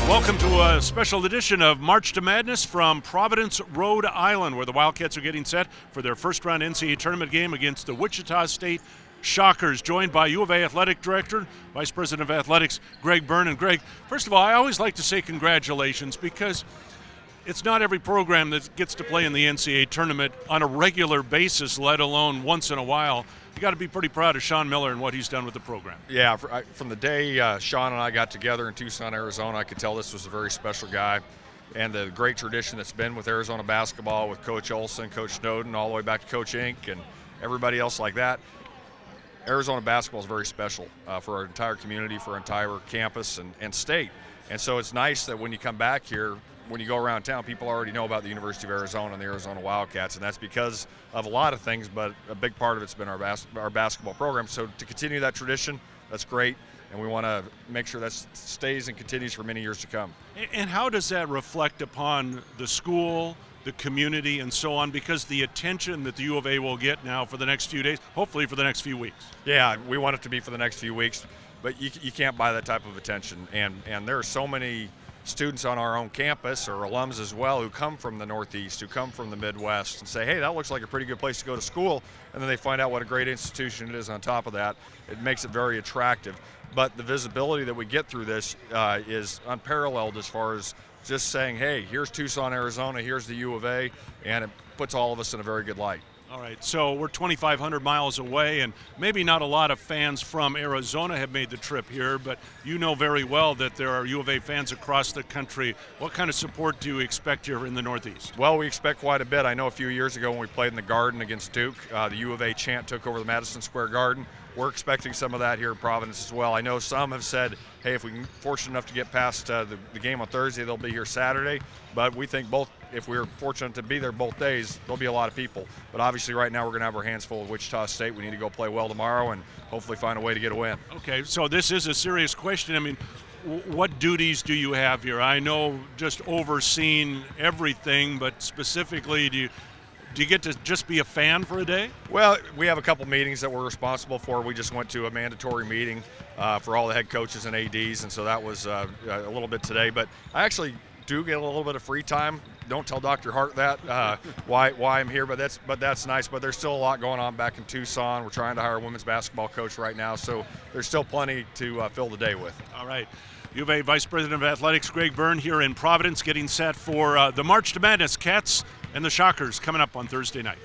Welcome to a special edition of March to Madness from Providence, Rhode Island, where the Wildcats are getting set for their first-round NCAA Tournament game against the Wichita State Shockers, joined by U of A Athletic Director, Vice President of Athletics, Greg Byrne. And Greg, first of all, I always like to say congratulations because it's not every program that gets to play in the NCAA Tournament on a regular basis, let alone once in a while. You got to be pretty proud of Sean Miller and what he's done with the program. Yeah, from the day Sean and I got together in Tucson, Arizona, I could tell this was a very special guy. And the great tradition that's been with Arizona basketball with Coach Olson, Coach Snowden, all the way back to Coach Inc. and everybody else like that. Arizona basketball is very special for our entire community, for our entire campus and state. And so it's nice that when you come back here, when you go around town, people already know about the University of Arizona and the Arizona Wildcats, and that's because of a lot of things, but a big part of it's been our basketball program. So to continue that tradition, that's great, and we want to make sure that stays and continues for many years to come. And how does that reflect upon the school, the community, and so on, because the attention that the U of A will get now for the next few days, hopefully for the next few weeks? Yeah, we want it to be for the next few weeks, but you can't buy that type of attention, and there are so many students on our own campus, or alums as well, who come from the Northeast, who come from the Midwest, and say, hey, that looks like a pretty good place to go to school, and then they find out what a great institution it is on top of that. It makes it very attractive. But the visibility that we get through this is unparalleled as far as just saying, hey, here's Tucson, Arizona, here's the U of A, and it puts all of us in a very good light. All right, so we're 2,500 miles away, and maybe not a lot of fans from Arizona have made the trip here, but you know very well that there are U of A fans across the country. What kind of support do you expect here in the Northeast? Well, we expect quite a bit. I know a few years ago when we played in the Garden against Duke, the U of A chant took over the Madison Square Garden. We're expecting some of that here in Providence as well. I know some have said, hey, if we're fortunate enough to get past the game on Thursday, they'll be here Saturday. But we think if we're fortunate to be there both days, there'll be a lot of people. But obviously right now we're going to have our hands full with Wichita State. We need to go play well tomorrow and hopefully find a way to get a win. Okay, so this is a serious question. I mean, what duties do you have here? I know just overseeing everything, but specifically, do you get to just be a fan for a day? Well, we have a couple meetings that we're responsible for. We just went to a mandatory meeting for all the head coaches and ADs, and so that was a little bit today. But I actually do get a little bit of free time. Don't tell Dr. Hart that, why I'm here, but that's nice. But there's still a lot going on back in Tucson. We're trying to hire a women's basketball coach right now, so there's still plenty to fill the day with. All right. U of A Vice President of Athletics Greg Byrne here in Providence, getting set for the March to Madness. Cats and the Shockers coming up on Thursday night.